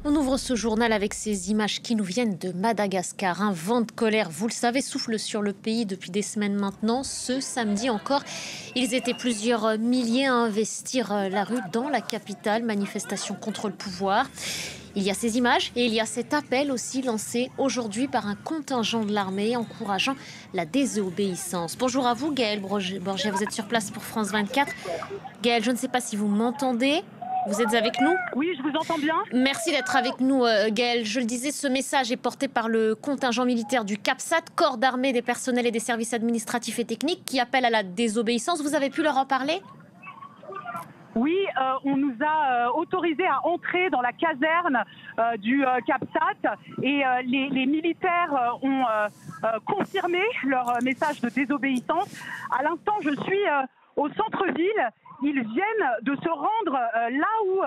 On ouvre ce journal avec ces images qui nous viennent de Madagascar. Un vent de colère, vous le savez, souffle sur le pays depuis des semaines maintenant. Ce samedi encore, ils étaient plusieurs milliers à investir la rue dans la capitale. Manifestation contre le pouvoir. Il y a ces images et il y a cet appel aussi lancé aujourd'hui par un contingent de l'armée encourageant la désobéissance. Bonjour à vous, Gaëlle Borgia, vous êtes sur place pour France 24. Gaëlle, je ne sais pas si vous m'entendez. Vous êtes avec nous? Oui, je vous entends bien. Merci d'être avec nous, Gaëlle. Je le disais, ce message est porté par le contingent militaire du CAPSAT, corps d'armée des personnels et des services administratifs et techniques, qui appelle à la désobéissance. Vous avez pu leur en parler? Oui, on nous a autorisé à entrer dans la caserne du CAPSAT et les militaires ont confirmé leur message de désobéissance. À l'instant, je suis au centre-ville. Ils viennent de se rendre là où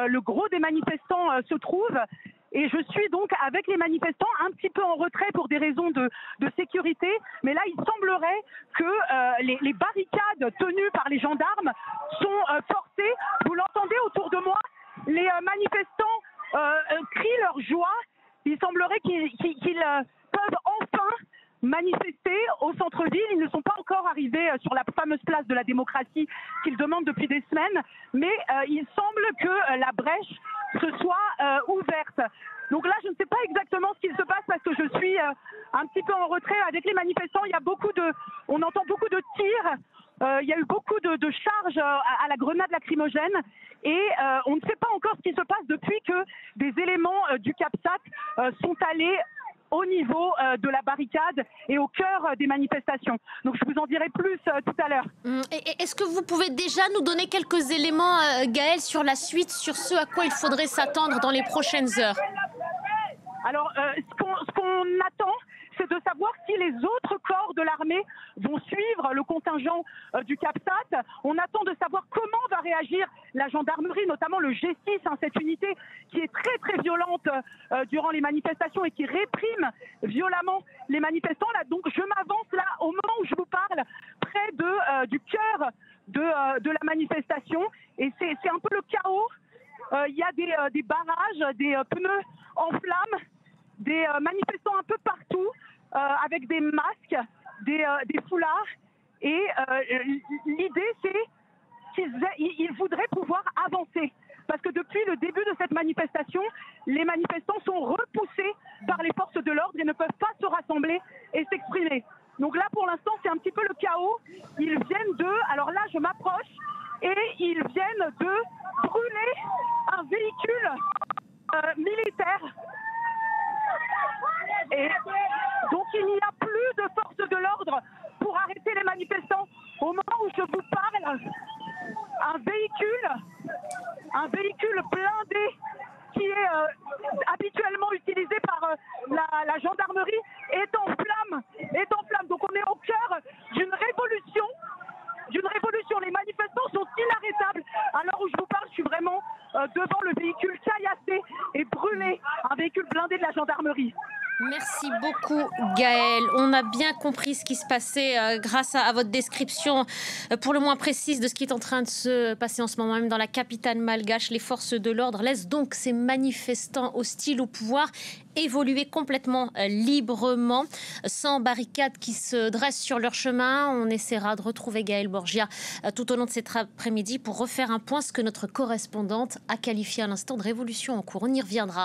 le gros des manifestants se trouve. Et je suis donc avec les manifestants un petit peu en retrait pour des raisons de sécurité. Mais là, il semblerait que les barricades tenues par les gendarmes sont forcées. Vous l'entendez autour de moi, les manifestants crient leur joie. Il semblerait qu'ils peuvent enfin manifester au centre-ville. Ils ne sont pas encore arrivés sur la fameuse place de la démocratie qu'ils demandent depuis des semaines, mais il semble que la brèche se soit ouverte. Donc là, je ne sais pas exactement ce qu'il se passe parce que je suis un petit peu en retrait avec les manifestants. On entend beaucoup de tirs. Il y a eu beaucoup de charges à la grenade lacrymogène et on ne sait pas encore ce qui se passe depuis que des éléments du CAPSAT sont allés au niveau de la barricade et au cœur des manifestations. Donc je vous en dirai plus tout à l'heure. Est-ce que vous pouvez déjà nous donner quelques éléments, Gaëlle, sur la suite, sur ce à quoi il faudrait s'attendre dans les prochaines heures? Alors, ce qu'on attend, c'est de savoir si les autres corps de l'armée vont suivre le contingent du CAPSAT. On attend de savoir comment va réagir la gendarmerie, notamment le G6, cette unité qui est très très violente durant les manifestations et qui réprime violemment les manifestants. Là, donc je m'avance là au moment où je vous parle, près du cœur de la manifestation. Et c'est un peu le chaos. Il y a des barrages, des pneus en flammes, des manifestants un peu partout, avec des masques, des foulards. Et l'idée, c'est qu'ils voudraient pouvoir avancer. Parce que depuis le début de cette manifestation, les manifestants sont repoussés par les forces de l'ordre et ne peuvent pas se rassembler et s'exprimer. Donc là, pour l'instant, c'est un petit peu le chaos. Ils viennent alors là, je m'approche, et ils viennent de brûler un véhicule militaire. Et donc il n'y a plus de force de l'ordre pour arrêter les manifestants. Au moment où je vous parle, un véhicule blindé qui est habituellement utilisé par la gendarmerie est en flammes. Donc on est au cœur d'une révolution. Les manifestants sont inarrêtables. À l'heure où je vous parle, je suis vraiment devant le véhicule caillassé et brûlé, un véhicule blindé de la gendarmerie. Merci beaucoup, Gaëlle. On a bien compris ce qui se passait grâce à votre description pour le moins précise de ce qui est en train de se passer en ce moment même dans la capitale malgache. Les forces de l'ordre laissent donc ces manifestants hostiles au pouvoir évoluer complètement librement, sans barricades qui se dressent sur leur chemin. On essaiera de retrouver Gaëlle Borgia tout au long de cet après-midi pour refaire un point, ce que notre correspondante a qualifié à l'instant de révolution en cours. On y reviendra.